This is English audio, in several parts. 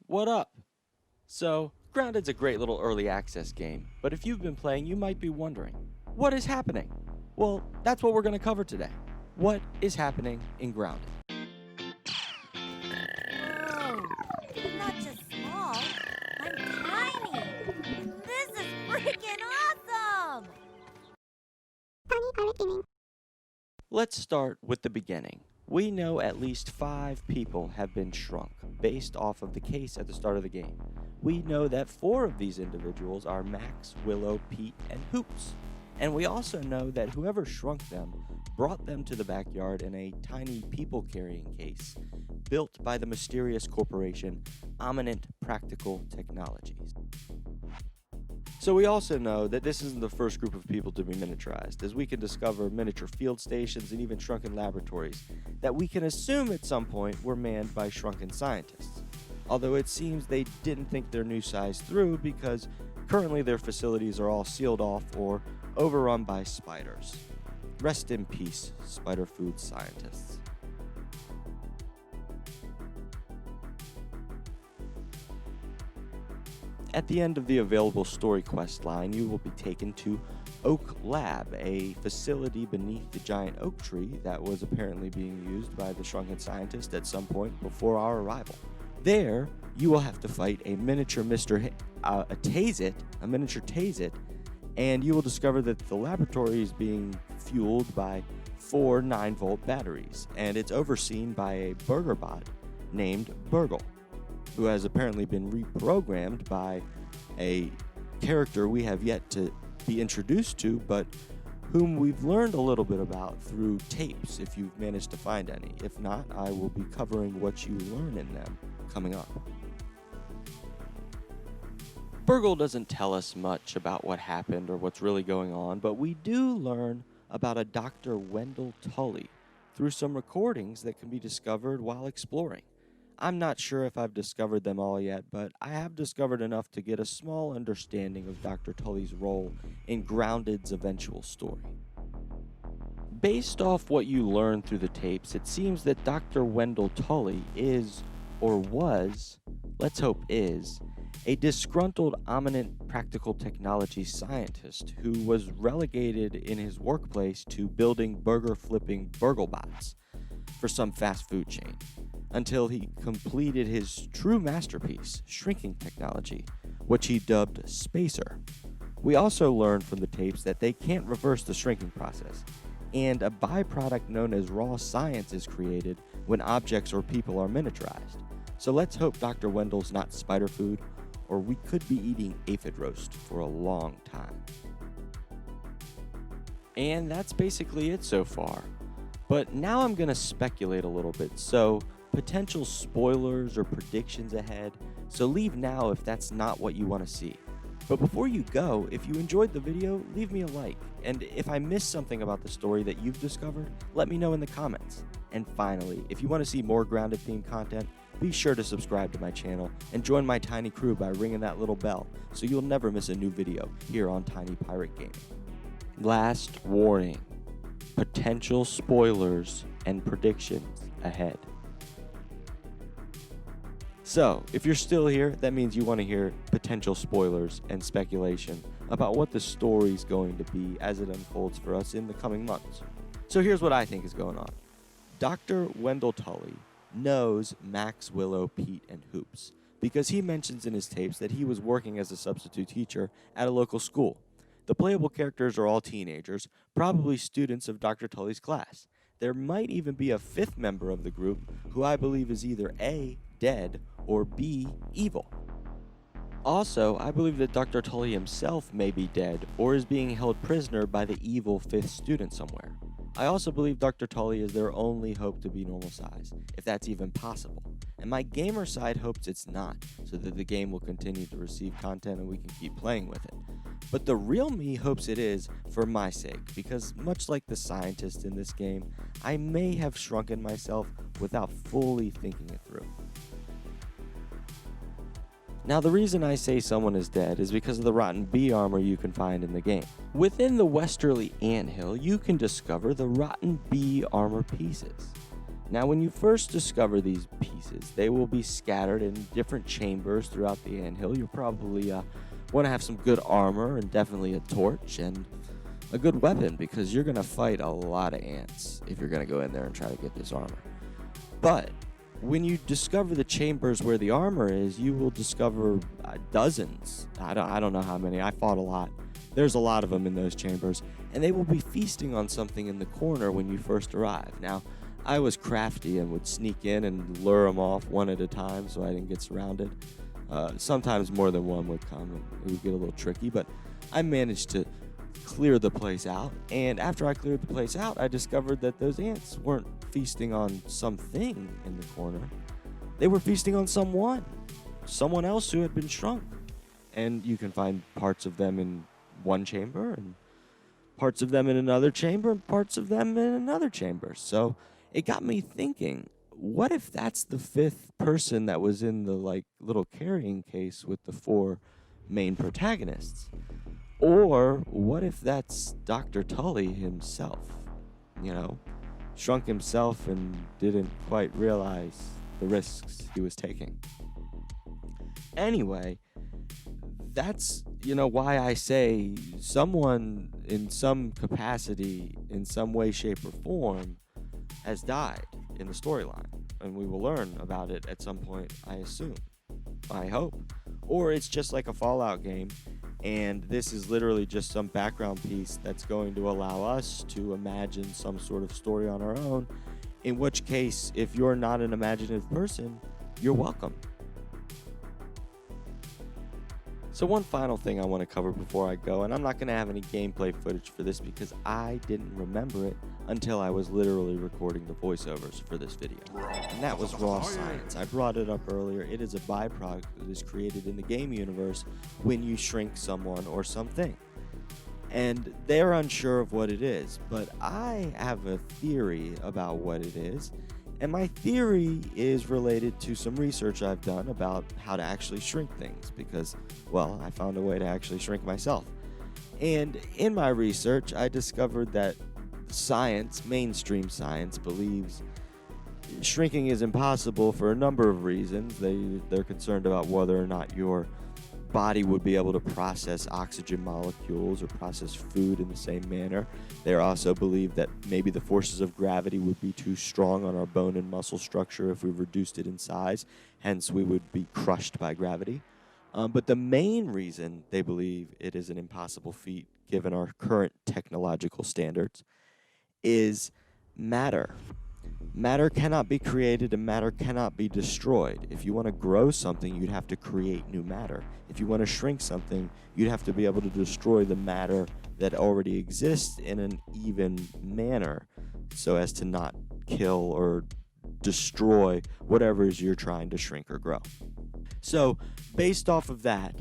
what up? So, Grounded's a great little early access game, but if you've been playing, you might be wondering, what is happening? Well, that's what we're going to cover today. What is happening in Grounded? Whoa, I'm not just small, I'm tiny. This is freaking awesome! Let's start with the beginning. We know at least 5 people have been shrunk based off of the case at the start of the game. We know that 4 of these individuals are Max, Willow, Pete, and Hoops. And we also know that whoever shrunk them brought them to the backyard in a tiny people-carrying case built by the mysterious corporation Eminent Practical Technologies. So we also know that this isn't the first group of people to be miniaturized, as we can discover miniature field stations and even shrunken laboratories that we can assume at some point were manned by shrunken scientists. Although it seems they didn't think their new size through because currently their facilities are all sealed off or overrun by spiders. Rest in peace, spider food scientists. At the end of the available story quest line, you will be taken to Oak Lab, a facility beneath the giant oak tree that was apparently being used by the shrunken scientist at some point before our arrival. There, you will have to fight a miniature Tazit, and you will discover that the laboratory is being fueled by 4 9-volt batteries, and it's overseen by a burger bot named Burg.L, who has apparently been reprogrammed by a character we have yet to be introduced to, but whom we've learned a little bit about through tapes, if you've managed to find any. If not, I will be covering what you learn in them coming up. Burg.L doesn't tell us much about what happened or what's really going on, but we do learn about a Dr. Wendell Tully through some recordings that can be discovered while exploring. I'm not sure if I've discovered them all yet, but I have discovered enough to get a small understanding of Dr. Tully's role in Grounded's eventual story. Based off what you learn through the tapes, it seems that Dr. Wendell Tully is, or was, let's hope is, a disgruntled Eminent Practical Technology scientist who was relegated in his workplace to building burger-flipping BurG.L-bots for some fast food chain, until he completed his true masterpiece, shrinking technology, which he dubbed SPAC.R. We also learned from the tapes that they can't reverse the shrinking process, and a byproduct known as raw science is created when objects or people are miniaturized. So let's hope Dr. Wendell's not spider food, or we could be eating aphid roast for a long time. And that's basically it so far. But now I'm going to speculate a little bit, so potential spoilers or predictions ahead, so leave now if that's not what you want to see. But before you go, if you enjoyed the video, leave me a like, and if I missed something about the story that you've discovered, let me know in the comments. And finally, if you want to see more Grounded themed content, be sure to subscribe to my channel and join my tiny crew by ringing that little bell so you'll never miss a new video here on Tiny Pirate Gaming. Last warning, potential spoilers and predictions ahead. So, if you're still here, that means you want to hear potential spoilers and speculation about what the story's going to be as it unfolds for us in the coming months. So here's what I think is going on. Dr. Wendell Tully knows Max, Willow, Pete, and Hoops because he mentions in his tapes that he was working as a substitute teacher at a local school. The playable characters are all teenagers, probably students of Dr. Tully's class. There might even be a 5th member of the group who I believe is either A, dead, or B, evil. Also, I believe that Dr. Tully himself may be dead or is being held prisoner by the evil 5th student somewhere. I also believe Dr. Tully is their only hope to be normal size, if that's even possible. And my gamer side hopes it's not, so that the game will continue to receive content and we can keep playing with it. But the real me hopes it is for my sake, because much like the scientist in this game, I may have shrunken myself without fully thinking it through. Now, the reason I say someone is dead is because of the rotten bee armor you can find in the game. Within the westerly anthill, you can discover the rotten bee armor pieces. Now, when you first discover these pieces, they will be scattered in different chambers throughout the anthill. You'll probably want to have some good armor and definitely a torch and a good weapon, because you're going to fight a lot of ants if you're going to go in there and try to get this armor. But when you discover the chambers where the armor is, you will discover dozens. I don't know how many. I fought a lot. There's a lot of them in those chambers, and they will be feasting on something in the corner when you first arrive. Now, I was crafty and would sneak in and lure them off one at a time so I didn't get surrounded. Sometimes more than one would come, and it would get a little tricky, but I managed to clear the place out. And after I cleared the place out, I discovered that those ants weren't feasting on something in the corner. They were feasting on someone else who had been shrunk. And you can find parts of them in one chamber, and parts of them in another chamber, and parts of them in another chamber. So it got me thinking, what if that's the fifth person that was in the little carrying case with the four main protagonists? Or what if that's Dr. Tully himself? Shrunk himself and didn't quite realize the risks he was taking. Anyway, that's, why I say someone in some capacity, in some way, shape, or form, has died in the storyline. And we will learn about it at some point, I assume. I hope. Or it's just like a Fallout game, and this is literally just some background piece that's going to allow us to imagine some sort of story on our own, in which case, if you're not an imaginative person, you're welcome. So one final thing I want to cover before I go, and I'm not going to have any gameplay footage for this because I didn't remember it until I was literally recording the voiceovers for this video. And that was raw science. I brought it up earlier. It is a byproduct that is created in the game universe when you shrink someone or something. And they're unsure of what it is, but I have a theory about what it is. And my theory is related to some research I've done about how to actually shrink things because, well, I found a way to actually shrink myself. And in my research, I discovered that science, mainstream science, believes shrinking is impossible for a number of reasons. They're concerned about whether or not your body would be able to process oxygen molecules or process food in the same manner. They also believe that maybe the forces of gravity would be too strong on our bone and muscle structure if we reduced it in size. Hence, we would be crushed by gravity. But the main reason they believe it is an impossible feat, given our current technological standards, is matter. Matter cannot be created and matter cannot be destroyed. If you want to grow something, you'd have to create new matter. If you want to shrink something, you'd have to be able to destroy the matter that already exists in an even manner so as to not kill or destroy whatever it is you're trying to shrink or grow. So, based off of that,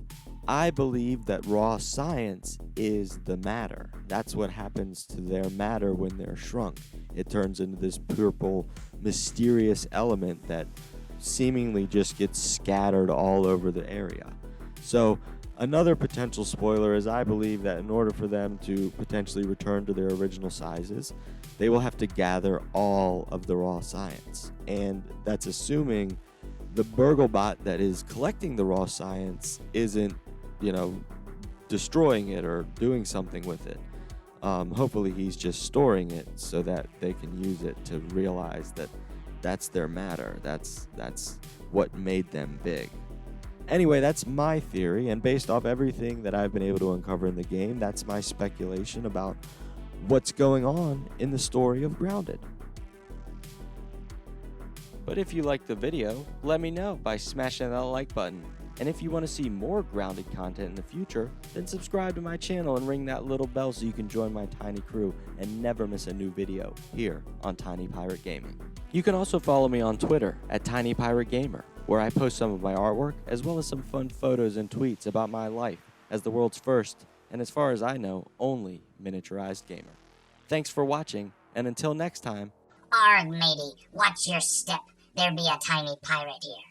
I believe that raw science is the matter. That's what happens to their matter when they're shrunk. It turns into this purple, mysterious element that seemingly just gets scattered all over the area. So, another potential spoiler is I believe that in order for them to potentially return to their original sizes, they will have to gather all of the raw science. And that's assuming the Burg.L bot that is collecting the raw science isn't destroying it or doing something with it. Hopefully he's just storing it so that they can use it to realize that that's their matter. That's what made them big. Anyway, that's my theory, and based off everything that I've been able to uncover in the game, that's my speculation about what's going on in the story of Grounded. But if you liked the video, let me know by smashing that like button. And if you want to see more Grounded content in the future, then subscribe to my channel and ring that little bell so you can join my tiny crew and never miss a new video here on Tiny Pirate Gaming. You can also follow me on Twitter at Tiny Pirate Gamer, where I post some of my artwork as well as some fun photos and tweets about my life as the world's first, and as far as I know, only miniaturized gamer. Thanks for watching, and until next time. Arg, matey, watch your step. There be a tiny pirate here.